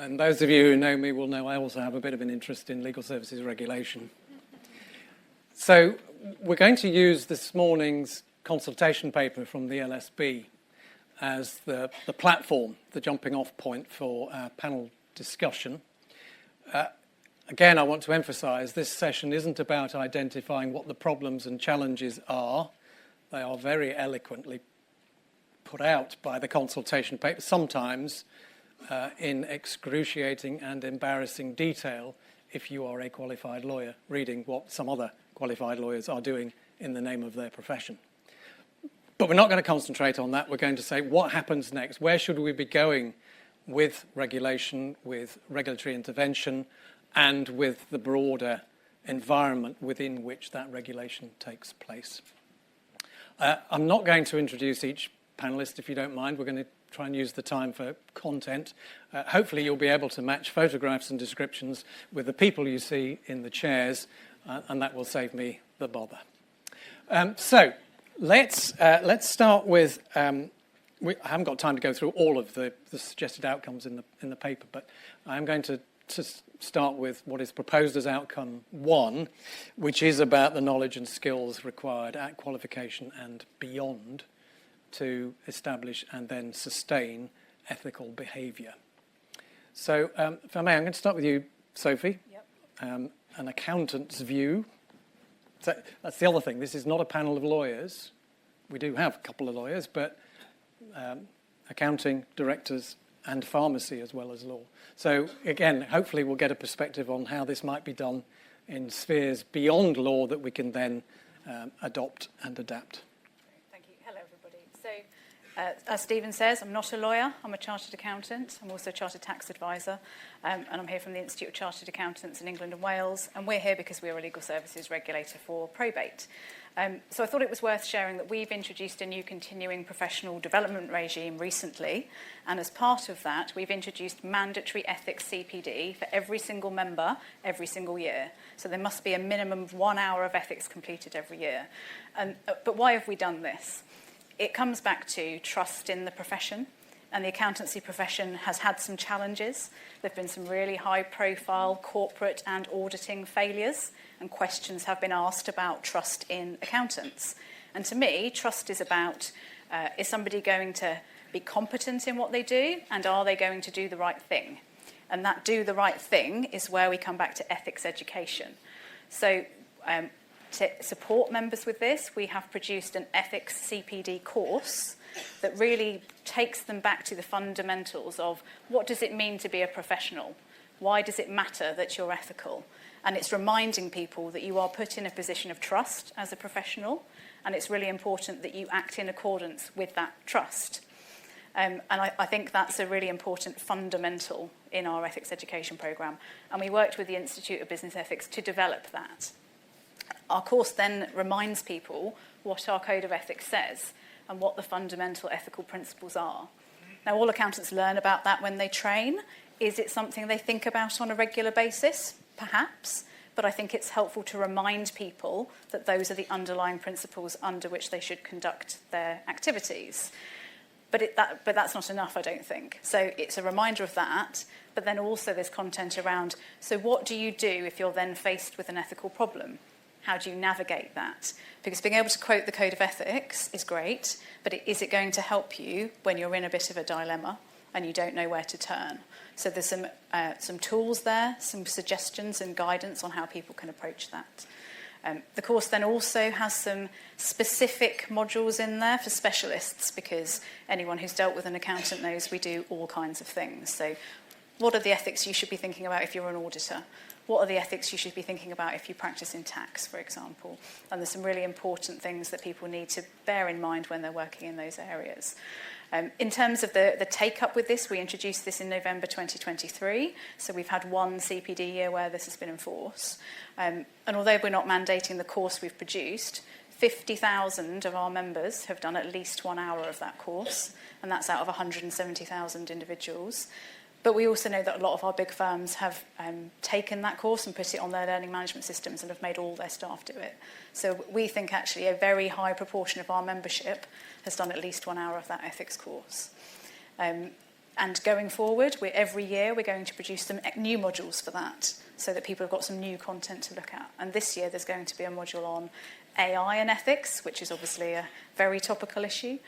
And those of you who know me will know I also have a bit of an interest in legal services regulation. So we're going to use this morning's consultation paper from the LSB as the platform, the jumping off point for our panel discussion. Again, I want to emphasise this session isn't about identifying what the problems and challenges are. They are very eloquently put out by the consultation paper, sometimes in excruciating and embarrassing detail if you are a qualified lawyer reading what some other qualified lawyers are doing in the name of their profession. But we're not going to concentrate on that. We're going to say what happens next. Where should we be going with regulation, with regulatory intervention, and with the broader environment within which that regulation takes place. I'm not going to introduce each panellist, if you don't mind. We're going to try and use the time for content. Hopefully you'll be able to match photographs and descriptions with the people you see in the chairs, and that will save me the bother. So let's start with... I haven't got time to go through all of the suggested outcomes in the paper, but I'm going to start with what is proposed as outcome 1, which is about the knowledge and skills required at qualification and beyond to establish and then sustain ethical behaviour. So, if I may, I'm going to start with you, Sophie. Yep. An accountant's view. So that's the other thing. This is not a panel of lawyers. We do have a couple of lawyers, but accounting, directors, and pharmacy as well as law. So again, hopefully we'll get a perspective on how this might be done in spheres beyond law that we can then adopt and adapt. Thank you. Hello, everybody. So, as Stephen says, I'm not a lawyer. I'm a chartered accountant. I'm also a chartered tax advisor. And I'm here from the Institute of Chartered Accountants in England and Wales. And we're here because we're a legal services regulator for probate. So I thought it was worth sharing that we've introduced a new continuing professional development regime recently, and as part of that we've introduced mandatory ethics CPD for every single member every single year. So there must be a minimum of 1 hour of ethics completed every year. But why have we done this? It comes back to trust in the profession, and the accountancy profession has had some challenges. There have been some really high-profile corporate and auditing failures, and questions have been asked about trust in accountants. And to me, trust is about, is somebody going to be competent in what they do, and are they going to do the right thing? And that do the right thing is where we come back to ethics education. So to support members with this, we have produced an ethics CPD course that really takes them back to the fundamentals of what does it mean to be a professional? Why does it matter that you're ethical? And it's reminding people that you are put in a position of trust as a professional, and it's really important that you act in accordance with that trust. And I think that's a really important fundamental in our ethics education programme. And we worked with the Institute of Business Ethics to develop that. Our course then reminds people what our Code of Ethics says and what the fundamental ethical principles are. Now, all accountants learn about that when they train. Is it something they think about on a regular basis? Perhaps. But I think it's helpful to remind people that those are the underlying principles under which they should conduct their activities. But that's not enough, I don't think. So it's a reminder of that, but then also there's content around, so what do you do if you're then faced with an ethical problem? How do you navigate that? Because being able to quote the Code of Ethics is great, but is it going to help you when you're in a bit of a dilemma and you don't know where to turn? So there's some tools there, some suggestions and guidance on how people can approach that. The course then also has some specific modules in there for specialists, because anyone who's dealt with an accountant knows we do all kinds of things. So what are the ethics you should be thinking about if you're an auditor? What are the ethics you should be thinking about if you practice in tax, for example? And there's some really important things that people need to bear in mind when they're working in those areas. In terms of the take-up with this, we introduced this in November 2023, so we've had one CPD year where this has been in force. And although we're not mandating the course we've produced, 50,000 of our members have done at least 1 hour of that course, and that's out of 170,000 individuals. But we also know that a lot of our big firms have taken that course and put it on their learning management systems and have made all their staff do it. So we think actually a very high proportion of our membership has done at least 1 hour of that ethics course. And And going forward, every year we're going to produce some new modules for that so that people have got some new content to look at. And this year there's going to be a module on AI and ethics, which is obviously a very topical issue,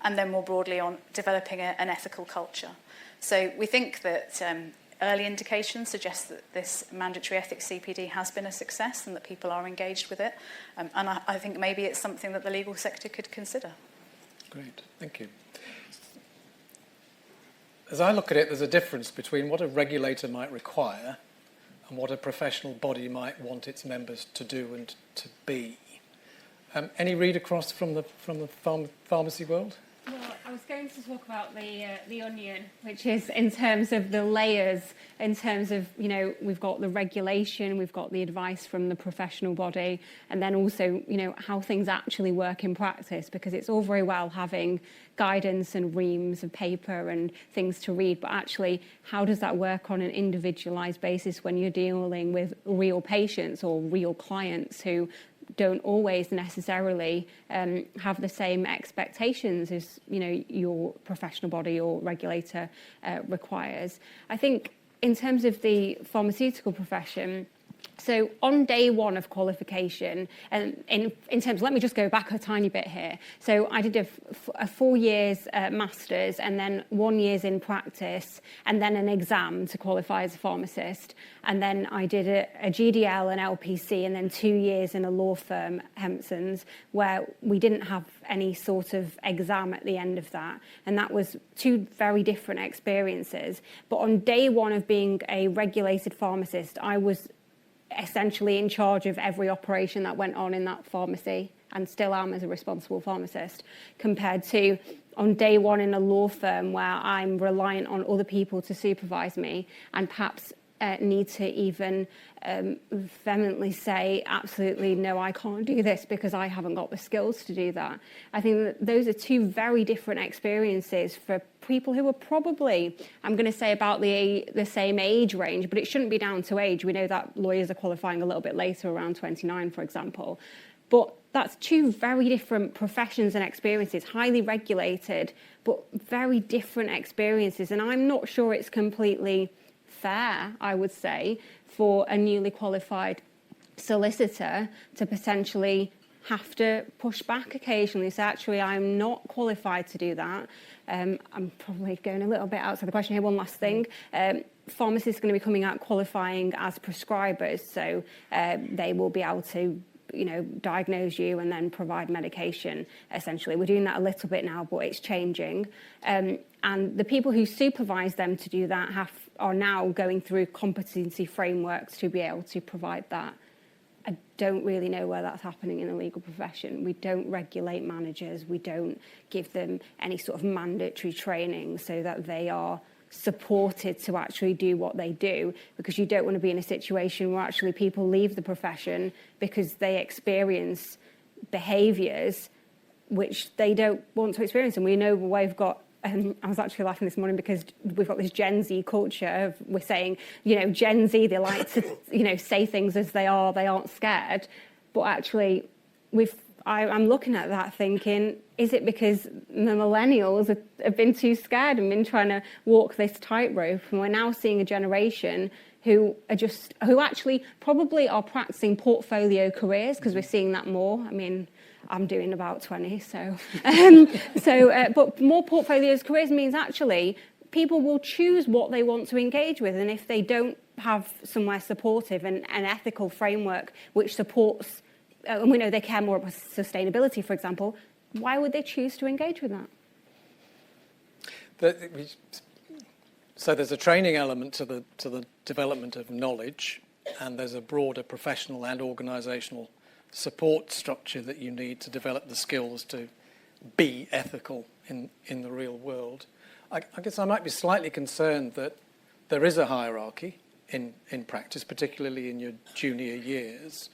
and then more broadly on developing an ethical culture. So we think that early indications suggest that this mandatory ethics CPD has been a success and that people are engaged with it. And I think maybe it's something that the legal sector could consider. Great, thank you. As I look at it, there's a difference between what a regulator might require and what a professional body might want its members to do and to be. Any read across from the pharmacy world? Well, I was going to talk about the onion, which is in terms of the layers, in terms of, we've got the regulation, we've got the advice from the professional body, and then also, how things actually work in practice, because it's all very well having guidance and reams of paper and things to read, but actually, how does that work on an individualised basis when you're dealing with real patients or real clients who don't always necessarily have the same expectations as your professional body or regulator requires. I think in terms of the pharmaceutical profession, so on day one of qualification, and in terms, let me just go back a tiny bit here. So I did a 4 years master's and then 1 year's in practice and then an exam to qualify as a pharmacist. And then I did a GDL, an LPC, and then 2 years in a law firm, Hempson's, where we didn't have any sort of exam at the end of that. And that was 2 very different experiences. But on day one of being a regulated pharmacist, I was essentially in charge of every operation that went on in that pharmacy, and still am as a responsible pharmacist, compared to on day one in a law firm where I'm reliant on other people to supervise me and perhaps need to even vehemently say, absolutely, no, I can't do this because I haven't got the skills to do that. I think that those are 2 very different experiences for people who are probably, I'm going to say, about the same age range, but it shouldn't be down to age. We know that lawyers are qualifying a little bit later, around 29, for example. But that's 2 very different professions and experiences, highly regulated, but very different experiences. And I'm not sure it's completely fair, I would say, for a newly qualified solicitor to potentially have to push back occasionally. So actually, I'm not qualified to do that. I'm probably going a little bit outside the question here. One last thing. Pharmacists are going to be coming out qualifying as prescribers, so they will be able to diagnose you and then provide medication, essentially. We're doing that a little bit now, but it's changing. And the people who supervise them to do that are now going through competency frameworks to be able to provide that. I don't really know where that's happening in the legal profession. We don't regulate managers. We don't give them any sort of mandatory training so that they are supported to actually do what they do, because you don't want to be in a situation where actually people leave the profession because they experience behaviours which they don't want to experience. And we know we've got, I was actually laughing this morning because we've got this Gen Z culture. We're saying, Gen Z, they like to, say things as they are, they aren't scared. But actually, I'm looking at that thinking, is it because the millennials have been too scared and been trying to walk this tightrope? And we're now seeing a generation who actually probably are practicing portfolio careers, because we're seeing that more. I mean, I'm doing about 20, so but more portfolios careers means actually people will choose what they want to engage with, and if they don't have somewhere supportive and an ethical framework which supports, and we know they care more about sustainability, for example, why would they choose to engage with that? So there's a training element to the development of knowledge, and there's a broader professional and organisational support structure that you need to develop the skills to be ethical in the real world. I guess I might be slightly concerned that there is a hierarchy in practice, particularly in your junior years,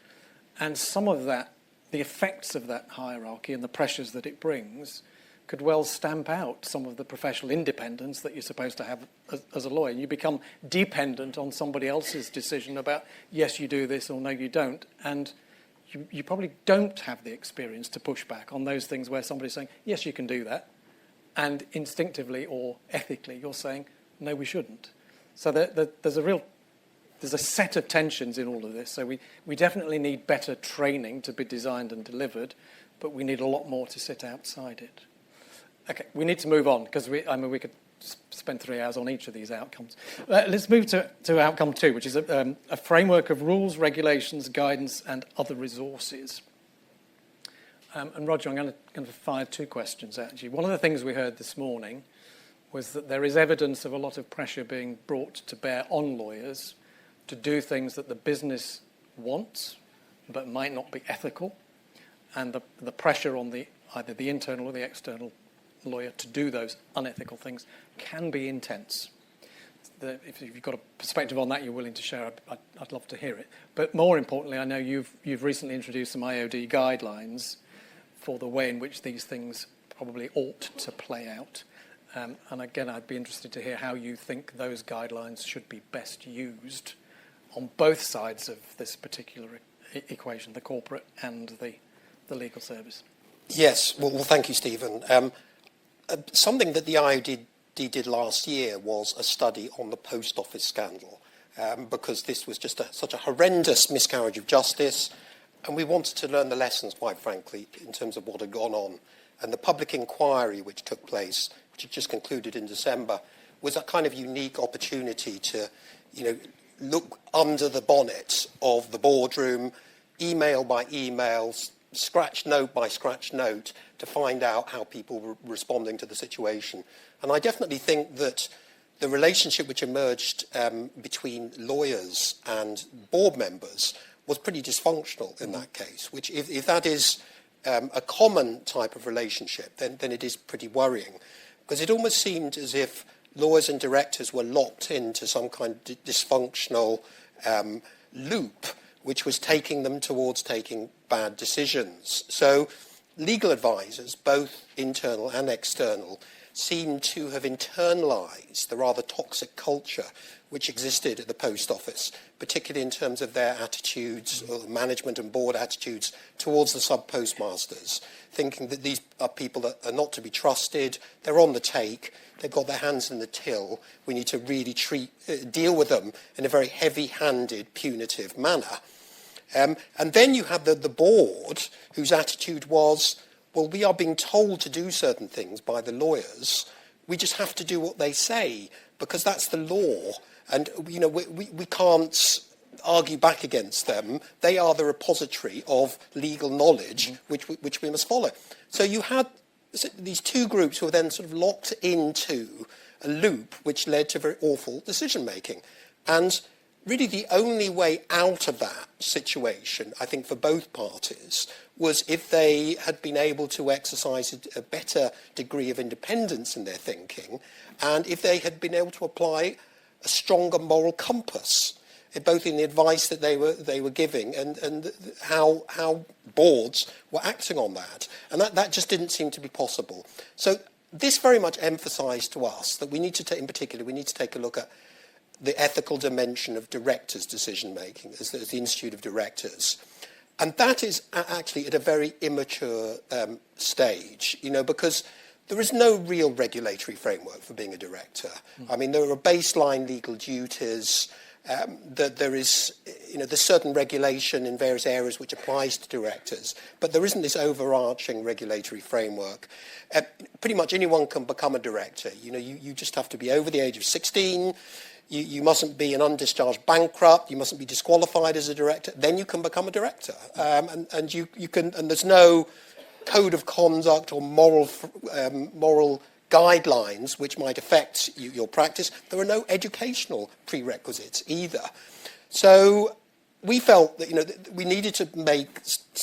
and some of that, the effects of that hierarchy and the pressures that it brings, could well stamp out some of the professional independence that you're supposed to have as a lawyer. You become dependent on somebody else's decision about, yes, you do this, or no, you don't, and you probably don't have the experience to push back on those things where somebody's saying, yes, you can do that, and instinctively or ethically you're saying, no, we shouldn't. So there's a set of tensions in all of this. So we definitely need better training to be designed and delivered, but we need a lot more to sit outside it. Okay, we need to move on, because we could spend 3 hours on each of these outcomes. Let's move to outcome 2, which is a framework of rules, regulations, guidance, and other resources. And Roger, I'm going to fire 2 questions at you. One of the things we heard this morning was that there is evidence of a lot of pressure being brought to bear on lawyers to do things that the business wants but might not be ethical, and the pressure on either the internal or the external lawyer to do those unethical things can be intense. If you've got a perspective on that you're willing to share, I'd love to hear it. But more importantly, I know you've recently introduced some IOD guidelines for the way in which these things probably ought to play out. And again, I'd be interested to hear how you think those guidelines should be best used on both sides of this particular equation, the corporate and the legal service. Yes, well thank you, Stephen. Something that the IOD did last year was a study on the post office scandal, because this was just such a horrendous miscarriage of justice, and we wanted to learn the lessons, quite frankly, in terms of what had gone on. And the public inquiry which took place, which had just concluded in December, was a kind of unique opportunity to, look under the bonnet of the boardroom, email by email, scratch note by scratch note, to find out how people were responding to the situation. And I definitely think that the relationship which emerged between lawyers and board members was pretty dysfunctional in that case, which if that is a common type of relationship, then it is pretty worrying, because it almost seemed as if lawyers and directors were locked into some kind of dysfunctional loop, which was taking them towards taking bad decisions. So legal advisors, both internal and external, seem to have internalised the rather toxic culture which existed at the post office, particularly in terms of their attitudes, or management and board attitudes towards the sub-postmasters, thinking that these are people that are not to be trusted, they're on the take, they've got their hands in the till, we need to really deal with them in a very heavy-handed, punitive manner. And then you have the board, whose attitude was, well, we are being told to do certain things by the lawyers, we just have to do what they say, because that's the law, and we can't argue back against them. They are the repository of legal knowledge, which we must follow. So you had these 2 groups who were then sort of locked into a loop which led to very awful decision making. And really the only way out of that situation, I think, for both parties, was if they had been able to exercise a better degree of independence in their thinking, and if they had been able to apply a stronger moral compass, both in the advice that they were giving and how boards were acting on that. And that just didn't seem to be possible. So this very much emphasised to us that we need to take, in particular, we need to take a look at the ethical dimension of directors' decision-making as the Institute of Directors. And that is actually at a very immature stage, because there is no real regulatory framework for being a director. I mean, there are baseline legal duties, that there is, there's certain regulation in various areas which applies to directors, but there isn't this overarching regulatory framework. Pretty much anyone can become a director. You just have to be over the age of 16. You mustn't be an undischarged bankrupt. You mustn't be disqualified as a director. Then you can become a director. And you can. And there's no code of conduct or moral guidelines which might affect your practice. There are no educational prerequisites either. So we felt that we needed to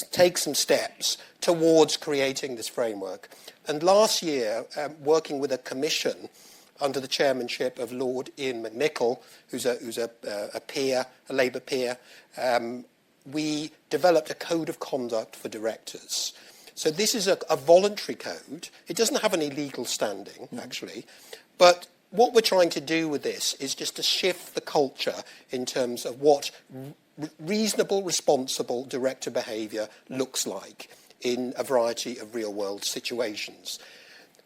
take some steps towards creating this framework. And last year, working with a commission under the chairmanship of Lord Ian McNichol, who's a peer, a Labour peer, we developed a code of conduct for directors. So this is a voluntary code. It doesn't have any legal standing, actually. But what we're trying to do with this is just to shift the culture in terms of what reasonable, responsible director behaviour looks like in a variety of real-world situations.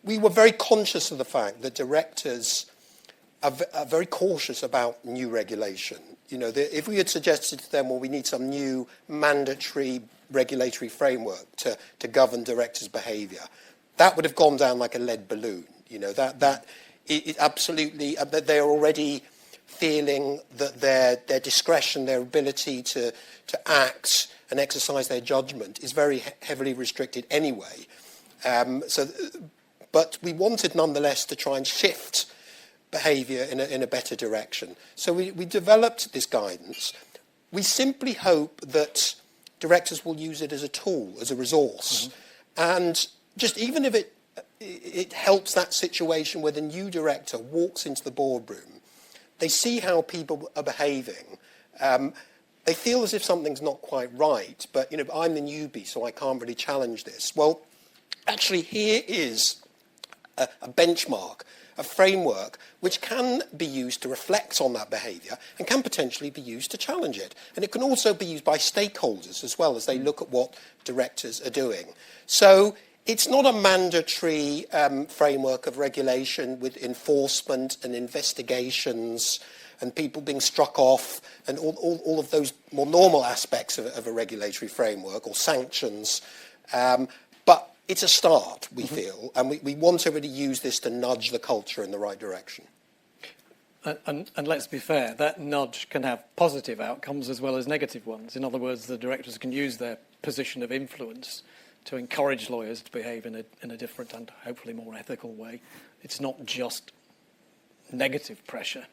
we were very conscious of the fact that directors are very cautious about new regulation. You know, if we had suggested to them, well, we need some new mandatory regulatory framework to govern directors' behaviour, that would have gone down like a lead balloon. You know, it absolutely, that they are already feeling that their discretion, their ability to act and exercise their judgment is very heavily restricted anyway. But we wanted nonetheless to try and shift behaviour in a better direction. So we developed this guidance. We simply hope that directors will use it as a tool, as a resource. And just even if it helps that situation where the new director walks into the boardroom, they see how people are behaving. They feel as if something's not quite right, but, you know, I'm the newbie, so I can't really challenge this. Well, actually, here is a benchmark, a framework, which can be used to reflect on that behaviour and can potentially be used to challenge it. And it can also be used by stakeholders as well as they look at what directors are doing. So it's not a mandatory framework of regulation with enforcement and investigations and people being struck off and all of those more normal aspects of a regulatory framework or sanctions. But it's a start, we feel, and we want to really use this to nudge the culture in the right direction. And let's be fair, that nudge can have positive outcomes as well as negative ones. In other words, the directors can use their position of influence to encourage lawyers to behave in a different and hopefully more ethical way. It's not just negative pressure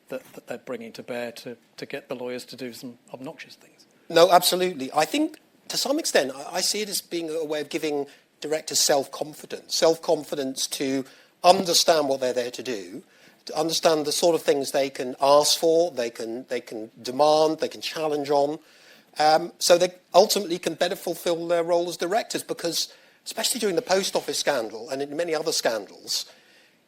that they're bringing to bear to get the lawyers to do some obnoxious things. No, absolutely. I think to some extent I see it as being a way of giving directors self-confidence to understand what they're there to do, to understand the sort of things they can ask for, they can demand, they can challenge on, so they ultimately can better fulfil their role as directors, because especially during the post office scandal and in many other scandals,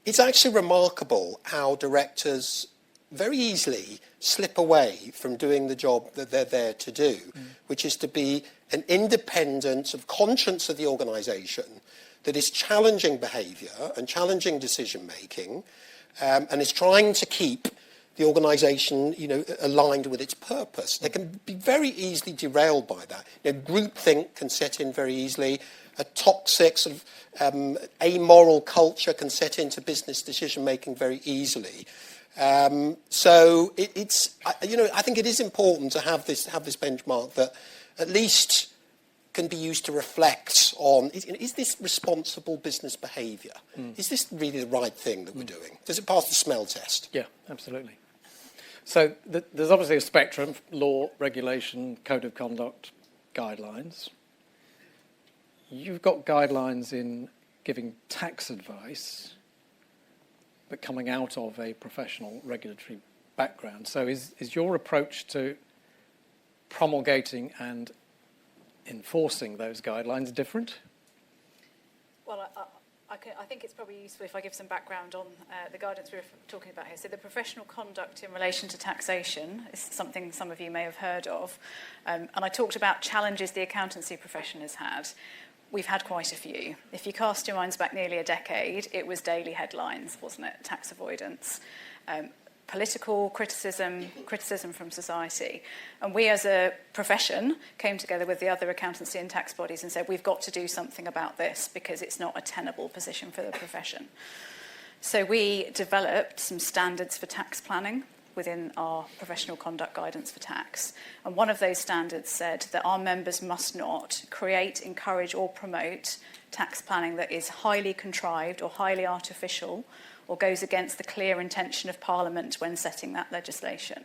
it's actually remarkable how directors very easily slip away from doing the job that they're there to do, which is to be an independent sort of conscience of the organisation that is challenging behaviour and challenging decision-making, and is trying to keep the organisation, you know, aligned with its purpose. They can be very easily derailed by that. You know, groupthink can set in very easily. A toxic sort of amoral culture can set into business decision-making very easily. So it's, you know, I think it is important to have this benchmark that at least can be used to reflect on, is this responsible business behaviour? Is this really the right thing that we're doing? Does it pass the smell test? Yeah, absolutely. So there's obviously a spectrum: law, regulation, code of conduct, guidelines. You've got guidelines in giving tax advice, but coming out of a professional regulatory background. So is your approach to promulgating and enforcing those guidelines different? Well, I think it's probably useful if I give some background on the guidance we're talking about here. So the professional conduct in relation to taxation is something some of you may have heard of. And I talked about challenges the accountancy profession has had. We've had quite a few. If you cast your minds back nearly a decade, it was daily headlines, wasn't it? Tax avoidance, political criticism from society. And we as a profession came together with the other accountancy and tax bodies and said, we've got to do something about this because it's not a tenable position for the profession. So we developed some standards for tax planning within our professional conduct guidance for tax. And one of those standards said that our members must not create, encourage or promote tax planning that is highly contrived or highly artificial or goes against the clear intention of Parliament when setting that legislation.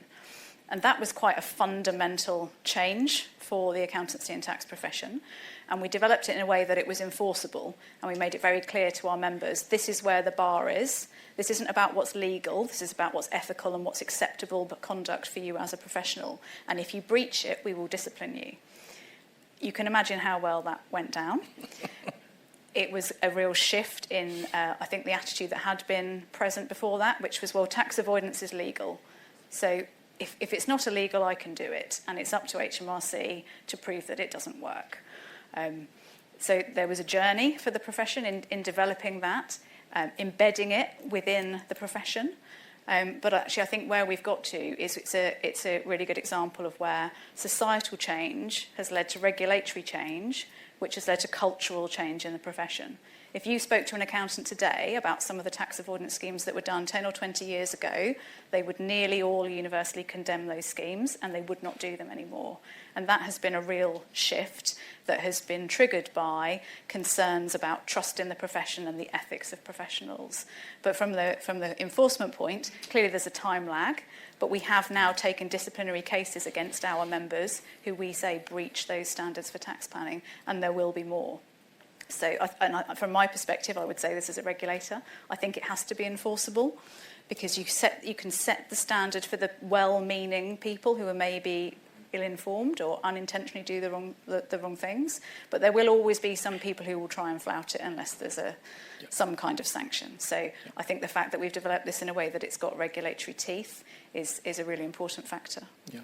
And that was quite a fundamental change for the accountancy and tax profession. And we developed it in a way that it was enforceable. And we made it very clear to our members, this is where the bar is. This isn't about what's legal. This is about what's ethical and what's acceptable but conduct for you as a professional. And if you breach it, we will discipline you. You can imagine how well that went down. It was a real shift in, I think, the attitude that had been present before that, which was, well, tax avoidance is legal. So if it's not illegal, I can do it. And it's up to HMRC to prove that it doesn't work. So there was a journey for the profession in developing that, embedding it within the profession. But actually, I think where we've got to is it's a really good example of where societal change has led to regulatory change, which has led to cultural change in the profession. If you spoke to an accountant today about some of the tax avoidance schemes that were done 10 or 20 years ago, they would nearly all universally condemn those schemes and they would not do them anymore. And that has been a real shift that has been triggered by concerns about trust in the profession and the ethics of professionals. But from the enforcement point, clearly there's a time lag, but we have now taken disciplinary cases against our members who we say breach those standards for tax planning, and there will be more. So from my perspective, I would say this as a regulator, I think it has to be enforceable, because you can set the standard for the well-meaning people who are maybe ill-informed or unintentionally do the wrong things, but there will always be some people who will try and flout it unless there's some kind of sanction. So I think the fact that we've developed this in a way that it's got regulatory teeth is a really important factor. Yeah,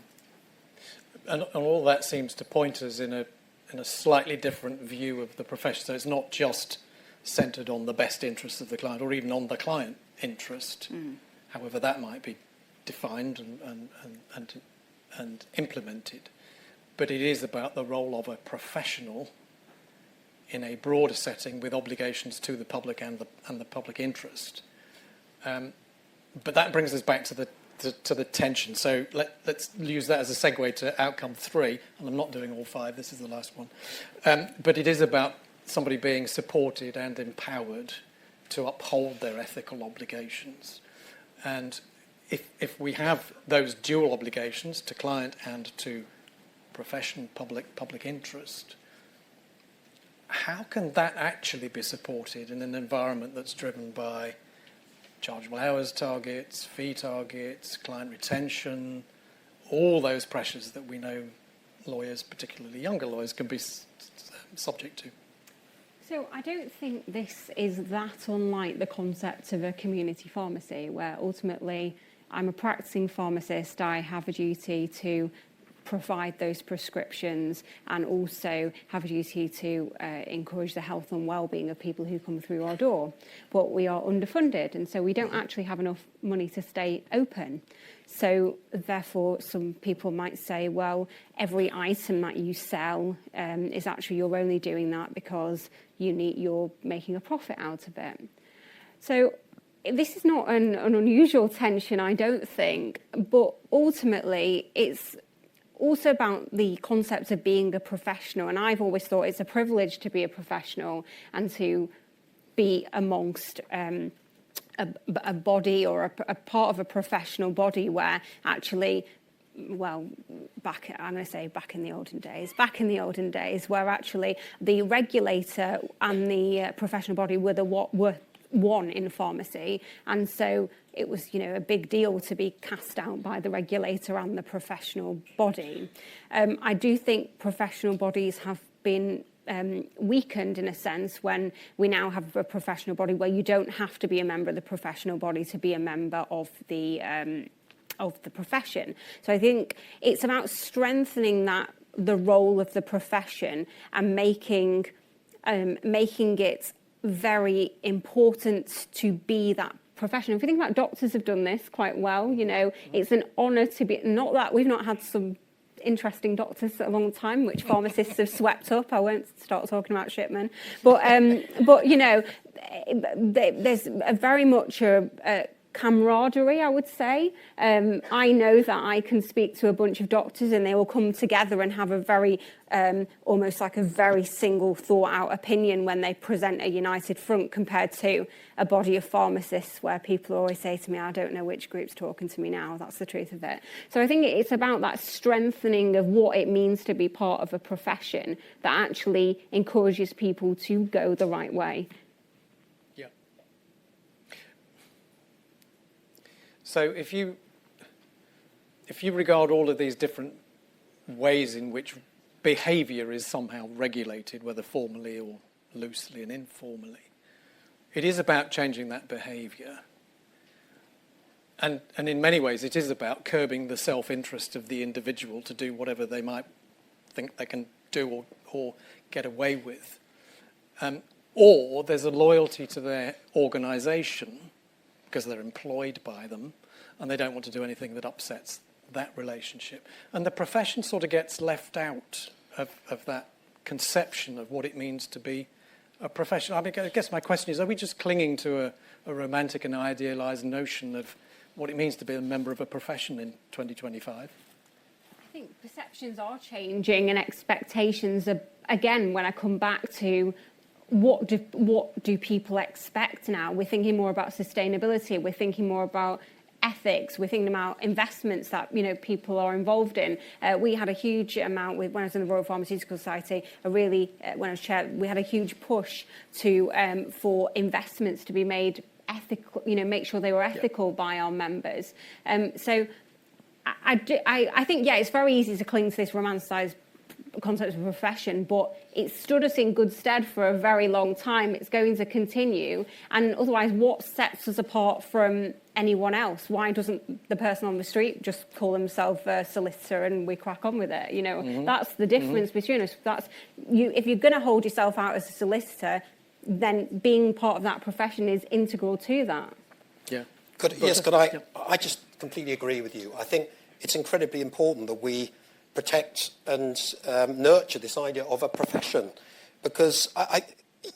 and all that seems to point us in a slightly different view of the profession. So it's not just centred on the best interests of the client or even on the client interest, however that might be defined and implemented. But it is about the role of a professional in a broader setting with obligations to the public and the public interest. But that brings us back to the tension. So let's use that as a segue to outcome 3. And I'm not doing all 5. This is the last one. But it is about somebody being supported and empowered to uphold their ethical obligations. And if we have those dual obligations to client and to profession, public interest, how can that actually be supported in an environment that's driven by chargeable hours targets, fee targets, client retention, all those pressures that we know lawyers, particularly younger lawyers, can be subject to? So I don't think this is that unlike the concept of a community pharmacy, where ultimately I'm a practicing pharmacist, I have a duty to provide those prescriptions and also have a duty to encourage the health and well-being of people who come through our door. But we are underfunded, and so we don't actually have enough money to stay open. So therefore, some people might say, well, every item that you sell is actually, you're only doing that because you're making a profit out of it. So this is not an unusual tension, I don't think, but ultimately it's also about the concept of being a professional. And I've always thought it's a privilege to be a professional and to be amongst a body or a part of a professional body where actually, well, back in the olden days, where actually the regulator and the professional body were one in pharmacy, and so it was, a big deal to be cast out by the regulator and the professional body. I do think professional bodies have been weakened in a sense when we now have a professional body where you don't have to be a member of the professional body to be a member of the profession. So I think it's about strengthening the role of the profession and making it very important to be that professional. If you think about doctors have done this quite well, it's an honour to be, not that we've not had some interesting doctors for a long time, which pharmacists have swept up. I won't start talking about Shipman, but there's a very much a camaraderie, I would say. I know that I can speak to a bunch of doctors and they will come together and have a very, almost like a very single thought out opinion when they present a united front, compared to a body of pharmacists where people always say to me, I don't know which group's talking to me now. That's the truth of it. So I think it's about that strengthening of what it means to be part of a profession that actually encourages people to go the right way. So if you regard all of these different ways in which behaviour is somehow regulated, whether formally or loosely and informally, it is about changing that behaviour. And in many ways it is about curbing the self-interest of the individual to do whatever they might think they can do or get away with. Or there's a loyalty to their organisation because they're employed by them and they don't want to do anything that upsets that relationship. And the profession sort of gets left out of that conception of what it means to be a professional. I mean, I guess my question is, are we just clinging to a romantic and idealised notion of what it means to be a member of a profession in 2025? I think perceptions are changing and expectations are, again, when I come back to what do people expect now? We're thinking more about sustainability. We're thinking more about ethics. We're thinking about investments that people are involved in. We had a huge amount when I was in the Royal Pharmaceutical Society. When I was chair, we had a huge push for investments to be made ethical. Make sure they were ethical by our members. So I think it's very easy to cling to this romanticised concept of a profession, but it stood us in good stead for a very long time. It's going to continue, and otherwise what sets us apart from anyone else? Why doesn't the person on the street just call themselves a solicitor and we crack on with it? That's the difference between us. If you're going to hold yourself out as a solicitor, then being part of that profession is integral to that. Could I? I just completely agree with you. I think it's incredibly important that we protect and nurture this idea of a profession, because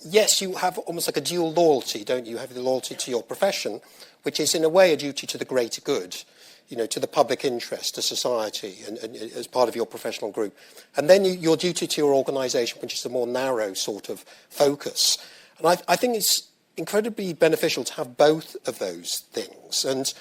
yes, you have almost like a dual loyalty, don't you? You have the loyalty to your profession, which is in a way a duty to the greater good, to the public interest, to society, and as part of your professional group. And then your duty to your organisation, which is a more narrow sort of focus. And I think it's incredibly beneficial to have both of those things. And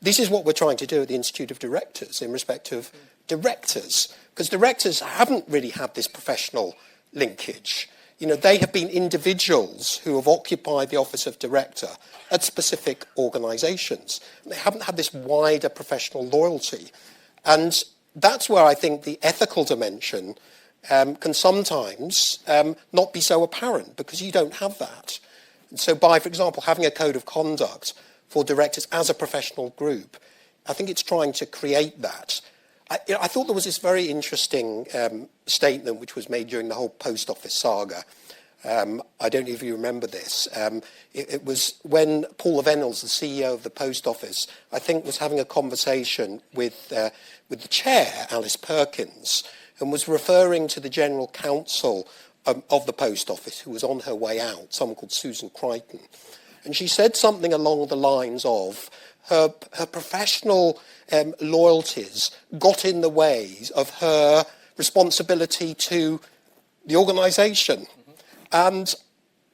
this is what we're trying to do at the Institute of Directors in respect of directors, because directors haven't really had this professional linkage. They have been individuals who have occupied the office of director at specific organisations. They haven't had this wider professional loyalty. And that's where I think the ethical dimension can sometimes not be so apparent, because you don't have that. And so by, for example, having a code of conduct for directors as a professional group, I think it's trying to create that. I thought there was this very interesting statement which was made during the whole post office saga. I don't know if you remember this. It was when Paul Venables, the CEO of the post office, I think was having a conversation with the chair, Alice Perkins, and was referring to the general counsel of the post office, who was on her way out, someone called Susan Crichton. And she said something along the lines of her professional loyalties got in the way of her responsibility to the organisation. And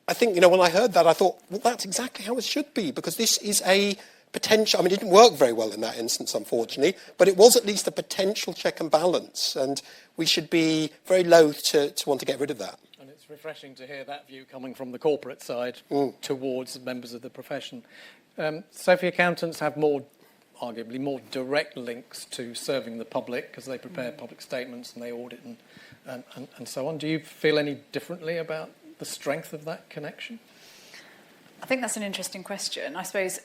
I think, when I heard that, I thought, well, that's exactly how it should be, because this is a potential, it didn't work very well in that instance, unfortunately, but it was at least a potential check and balance, and we should be very loath to want to get rid of that. And it's refreshing to hear that view coming from the corporate side towards members of the profession. Sophie, accountants have arguably more direct links to serving the public, because they prepare public statements and they audit and so on. Do you feel any differently about the strength of that connection? I think that's an interesting question. I suppose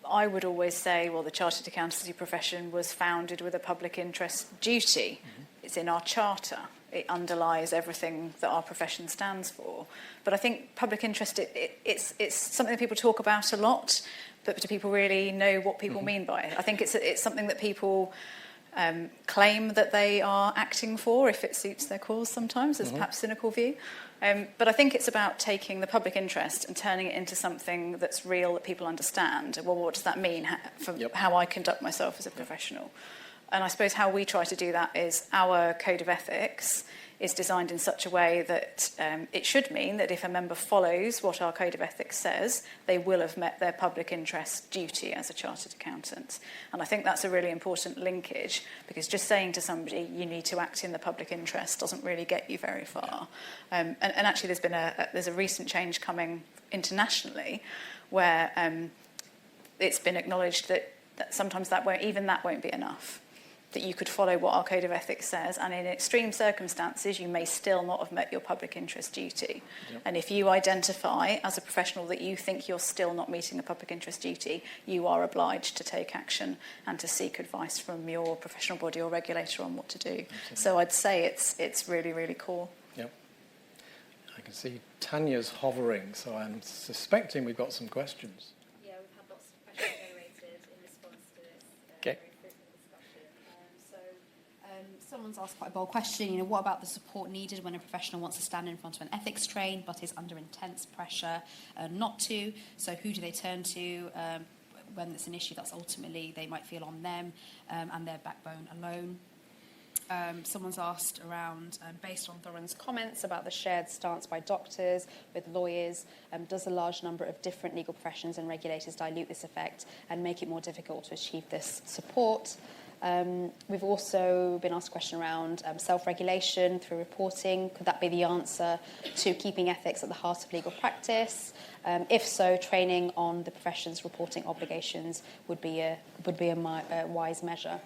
I would always say, well, the chartered accountancy profession was founded with a public interest duty. It's in our charter. It underlies everything that our profession stands for. But I think public interest, it's something that people talk about a lot, but do people really know what people mean by it? I think it's something that people claim that they are acting for if it suits their cause sometimes. There's perhaps a cynical view. But I think it's about taking the public interest and turning it into something that's real, that people understand. Well, what does that mean for how I conduct myself as a professional? And I suppose how we try to do that is our code of ethics is designed in such a way that it should mean that if a member follows what our code of ethics says, they will have met their public interest duty as a chartered accountant. And I think that's a really important linkage, because just saying to somebody you need to act in the public interest doesn't really get you very far. And actually there's a recent change coming internationally where it's been acknowledged that sometimes that won't be enough. That you could follow what our code of ethics says, and in extreme circumstances you may still not have met your public interest duty. And if you identify as a professional that you think you're still not meeting a public interest duty, you are obliged to take action and to seek advice from your professional body or regulator on what to do. So I'd say it's really, really core. I can see Tanya's hovering, so I'm suspecting we've got some questions. Yeah, we've had lots of questions generated in response to this Okay. very fruitful discussion. Someone's asked quite a bold question, what about the support needed when a professional wants to stand in front of an ethics train but is under intense pressure not to? So who do they turn to when it's an issue that's ultimately they might feel on them and their backbone alone? Someone's asked around, based on Thorrun's comments about the shared stance by doctors with lawyers, does a large number of different legal professions and regulators dilute this effect and make it more difficult to achieve this support? We've also been asked a question around self-regulation through reporting. Could that be the answer to keeping ethics at the heart of legal practice? If so, training on the profession's reporting obligations would be a wise measure.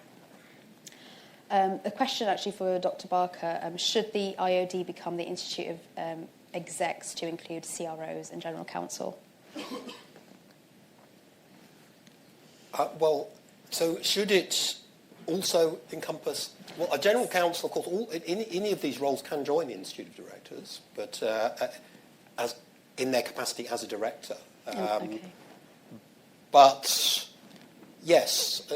A question actually for Dr. Barker, should the IOD become the Institute of Execs to include CROs and General Counsel? So should it also encompass, a General Counsel, of course, any of these roles can join the Institute of Directors, but as in their capacity as a director. Okay. But, yes,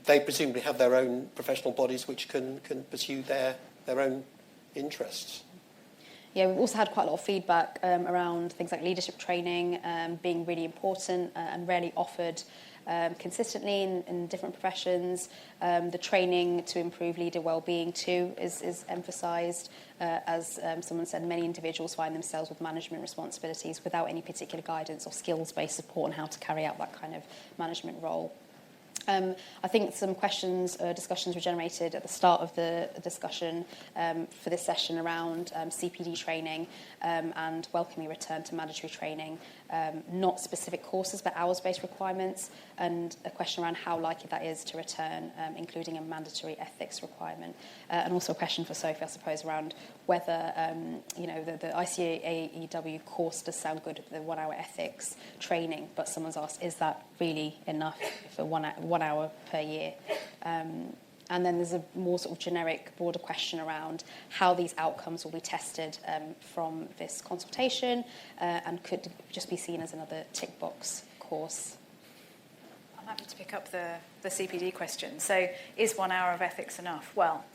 they presumably have their own professional bodies which can pursue their own interests. Yeah, we've also had quite a lot of feedback around things like leadership training being really important and rarely offered consistently in different professions. The training to improve leader well-being too is emphasised. As someone said, many individuals find themselves with management responsibilities without any particular guidance or skills-based support on how to carry out that kind of management role. I think some discussions were generated at the start of the discussion for this session around CPD training and welcoming return to mandatory training, not specific courses but hours-based requirements, and a question around how likely that is to return, including a mandatory ethics requirement. And also a question for Sophie, I suppose, around whether the ICAEW course does sound good, the 1 hour ethics training, but someone's asked, is that really enough for 1 hour per year? And then there's a more sort of generic, broader question around how these outcomes will be tested from this consultation and could just be seen as another tick box course. I'm happy to pick up the CPD question. So is 1 hour of ethics enough? Well,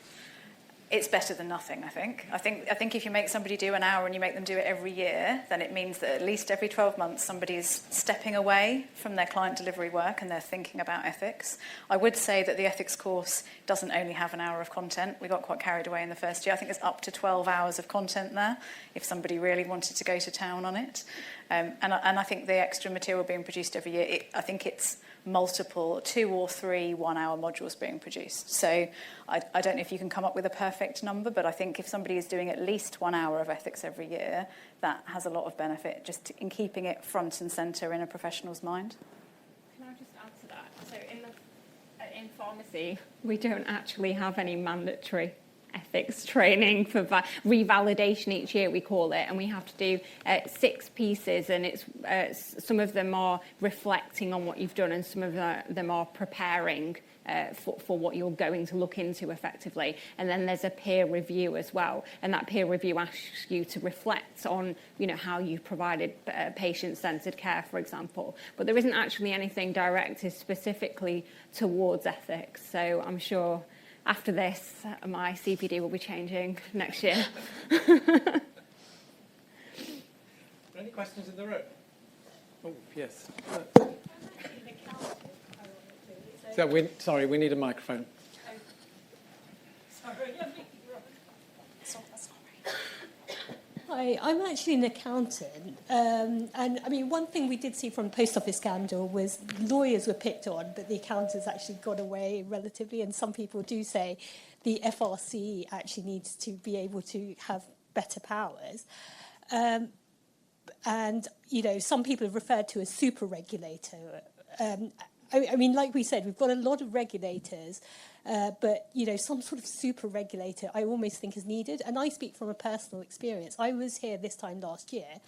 it's better than nothing, I think. I think if you make somebody do an hour and you make them do it every year, then it means that at least every 12 months somebody is stepping away from their client delivery work and they're thinking about ethics. I would say that the ethics course doesn't only have an hour of content. We got quite carried away in the first year. I think there's up to 12 hours of content there if somebody really wanted to go to town on it. And I think the extra material being produced every year, I think it's multiple 2 or 3 1-hour modules being produced. So I don't know if you can come up with a perfect number, but I think if somebody is doing at least 1 hour of ethics every year, that has a lot of benefit just in keeping it front and centre in a professional's mind. Can I just add to that? So in pharmacy, we don't actually have any mandatory ethics training for revalidation each year, we call it, and we have to do 6 pieces, and it's some of them are reflecting on what you've done and some of them are preparing for what you're going to look into effectively. And then there's a peer review as well, and that peer review asks you to reflect on how you provided patient-centred care, for example. But there isn't actually anything directed specifically towards ethics, so I'm sure after this, my CPD will be changing next year. Any questions in the room? Oh, yes. So we need a microphone. Hi, I'm actually an accountant, and I mean, one thing we did see from the post office scandal was lawyers were picked on, but the accountants actually got away relatively, and some people do say the FRC actually needs to be able to have better powers. And, some people have referred to a super regulator. I mean, like we said, we've got a lot of regulators, but, some sort of super regulator I almost think is needed. And I speak from a personal experience. I was here this time last year,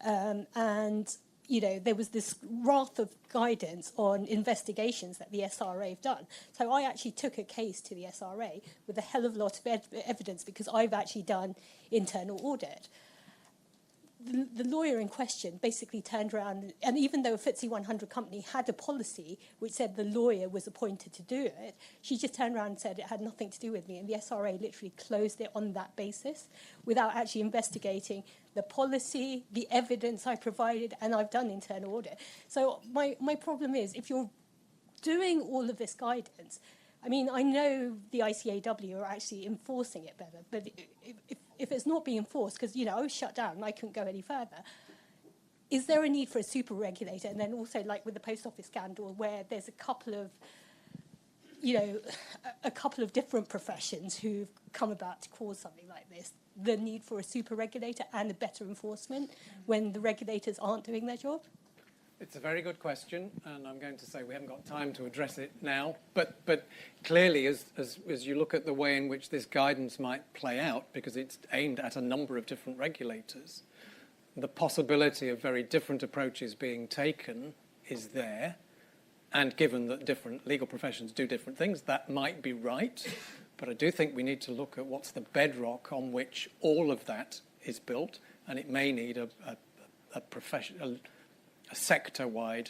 and, there was this raft of guidance on investigations that the SRA have done. So I actually took a case to the SRA with a hell of a lot of evidence because I've actually done internal audit. the lawyer in question basically turned around, and even though a FTSE 100 company had a policy which said the lawyer was appointed to do it, she just turned around and said it had nothing to do with me, and the SRA literally closed it on that basis without actually investigating the policy, the evidence I provided, and I've done internal audit. So my problem is, if you're doing all of this guidance, I mean, I know the ICAEW are actually enforcing it better, but if it's not being enforced, because, you know, I was shut down and I couldn't go any further, is there a need for a super regulator? And then also, like with the post office scandal, where there's a couple of, you know, a couple of different professions who've come about to cause something like this, the need for a super regulator and a better enforcement when the regulators aren't doing their job? It's a very good question, and I'm going to say we haven't got time to address it now. But clearly, as you look at the way in which this guidance might play out, because it's aimed at a number of different regulators, the possibility of very different approaches being taken is there. And given that different legal professions do different things, that might be right. But I do think we need to look at what's the bedrock on which all of that is built, and it may need a sector-wide,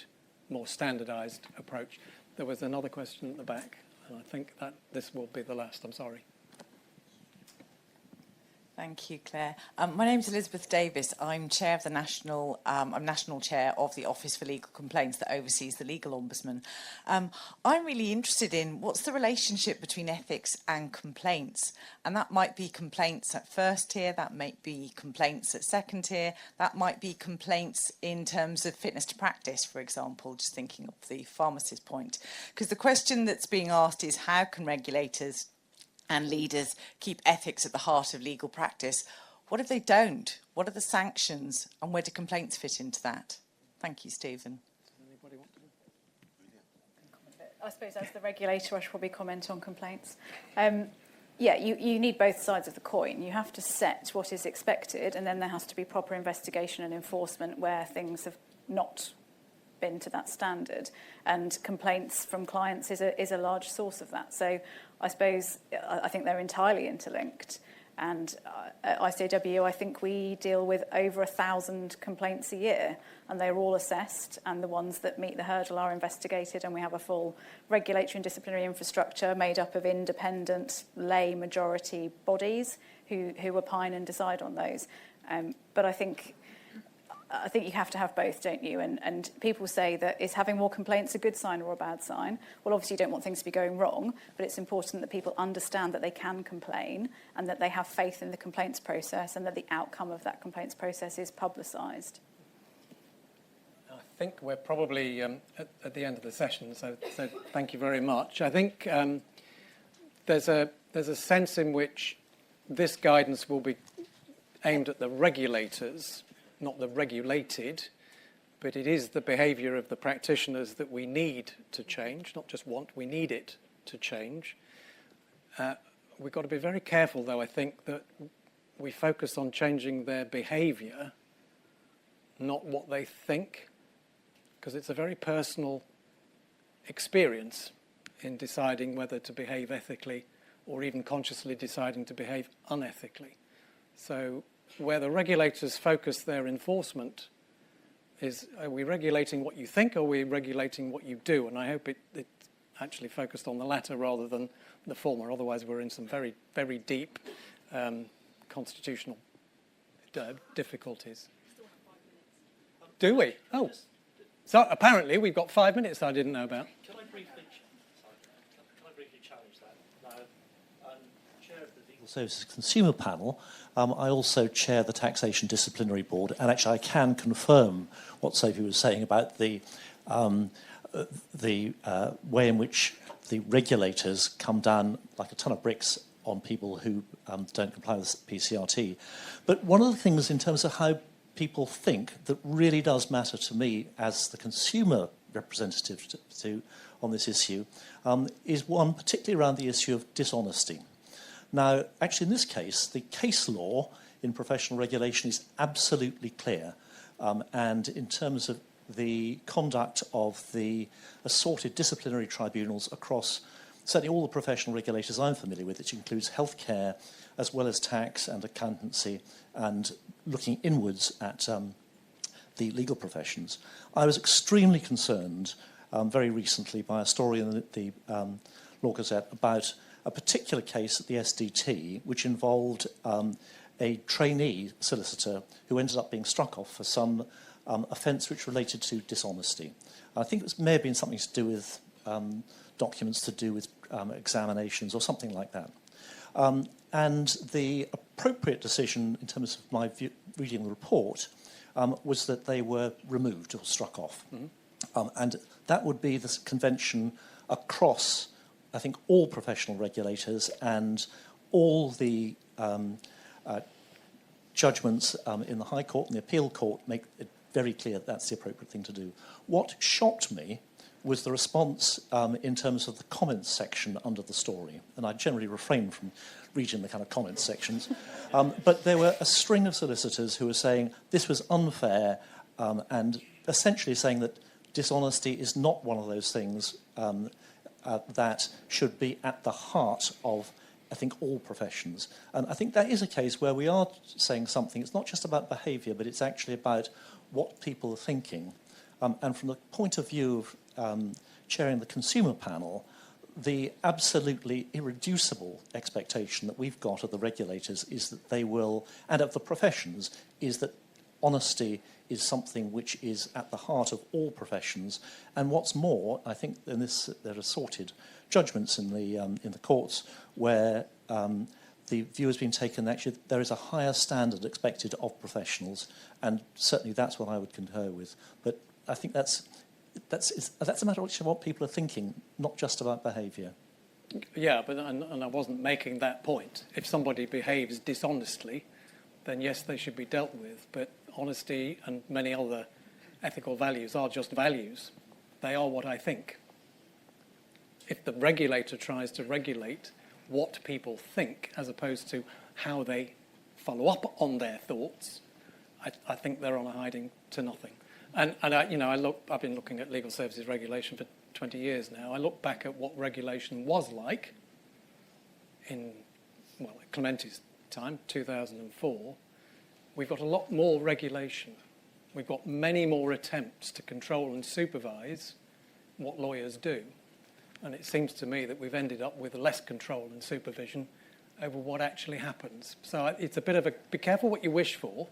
more standardised approach. There was another question at the back, and I think that this will be the last. I'm sorry. Thank you, Claire. My name is Elizabeth Davis. I'm chair of the national chair of the Office for Legal Complaints that oversees the Legal Ombudsman. I'm really interested in what's the relationship between ethics and complaints, and that might be complaints at first tier, that might be complaints at second tier, that might be complaints in terms of fitness to practice, for example, just thinking of the pharmacist point. Because the question that's being asked is, how can regulators and leaders keep ethics at the heart of legal practice? What if they don't? What are the sanctions, and where do complaints fit into that? Thank you, Stephen. Anybody want to? I suppose as the regulator, I should probably comment on complaints. You need both sides of the coin. You have to set what is expected, and then there has to be proper investigation and enforcement where things have not been to that standard, and complaints from clients is a large source of that. So I suppose I think they're entirely interlinked, and at ICAEW I think we deal with over 1,000 complaints a year, and they're all assessed, and the ones that meet the hurdle are investigated, and we have a full regulatory and disciplinary infrastructure made up of independent lay majority bodies who opine and decide on those. But I think you have to have both, don't you? And people say that is having more complaints a good sign or a bad sign? Well, obviously you don't want things to be going wrong, but it's important that people understand that they can complain and that they have faith in the complaints process and that the outcome of that complaints process is publicised. I think we're probably at the end of the session, so thank you very much. I think there's a sense in which this guidance will be aimed at the regulators, not the regulated, but it is the behaviour of the practitioners that we need to change, not just want, we need it to change. We've got to be very careful, though, I think, that we focus on changing their behaviour, not what they think, because it's a very personal experience in deciding whether to behave ethically or even consciously deciding to behave unethically. So where the regulators focus their enforcement is, are we regulating what you think, or are we regulating what you do? And I hope it actually focused on the latter rather than the former. Otherwise, we're in some very, very deep constitutional difficulties. Do we? Oh. So apparently we've got 5 minutes I didn't know about. Can I briefly challenge that? Now, I'm chair of the Legal Services Consumer Panel. I also chair the Taxation Disciplinary Board, and actually I can confirm what Sophie was saying about the way in which the regulators come down like a ton of bricks on people who don't comply with PCRT. But one of the things in terms of how people think that really does matter to me as the consumer representative on this issue is one particularly around the issue of dishonesty. Now, actually in this case, the case law in professional regulation is absolutely clear, and in terms of the conduct of the assorted disciplinary tribunals across certainly all the professional regulators I'm familiar with, which includes healthcare as well as tax and accountancy and looking inwards at the legal professions. I was extremely concerned very recently by a story in the Law Gazette about a particular case at the SDT which involved a trainee solicitor who ended up being struck off for some offence which related to dishonesty. I think it may have been something to do with documents to do with examinations or something like that. And the appropriate decision in terms of my reading the report was that they were removed or struck off. And that would be the convention across, I think, all professional regulators, and all the judgments in the High Court and the Appeal Court make it very clear that that's the appropriate thing to do. What shocked me was the response in terms of the comments section under the story. And I generally refrain from reading the kind of comments sections. But there were a string of solicitors who were saying this was unfair and essentially saying that dishonesty is not one of those things that should be at the heart of, I think, all professions. And I think that is a case where we are saying something. It's not just about behaviour, but it's actually about what people are thinking. And from the point of view of chairing the consumer panel, the absolutely irreducible expectation that we've got of the regulators is that they will, and of the professions, is that honesty is something which is at the heart of all professions. And what's more, I think in this, there are sorted judgments in the courts where the view has been taken that actually there is a higher standard expected of professionals, and certainly that's what I would concur with. But I think that's a matter of what people are thinking, not just about behaviour. Yeah, but and I wasn't making that point. If somebody behaves dishonestly, then yes, they should be dealt with. But honesty and many other ethical values are just values. They are what I think. If the regulator tries to regulate what people think as opposed to how they follow up on their thoughts, I think they're on a hiding to nothing. And I've been looking at legal services regulation for 20 years now. I look back at what regulation was like in, Clementi's time, 2004. We've got a lot more regulation. We've got many more attempts to control and supervise what lawyers do. And it seems to me that we've ended up with less control and supervision over what actually happens. So it's a bit of a, be careful what you wish for,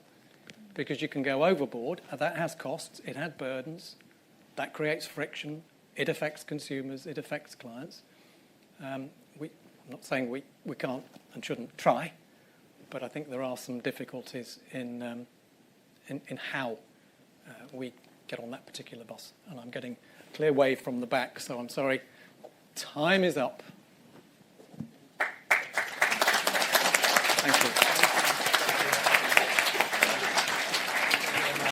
because you can go overboard, and that has costs, it has burdens, that creates friction, it affects consumers, it affects clients. I'm not saying we can't and shouldn't try, but I think there are some difficulties in how we get on that particular bus. And I'm getting a clear wave from the back, so I'm sorry. Time is up.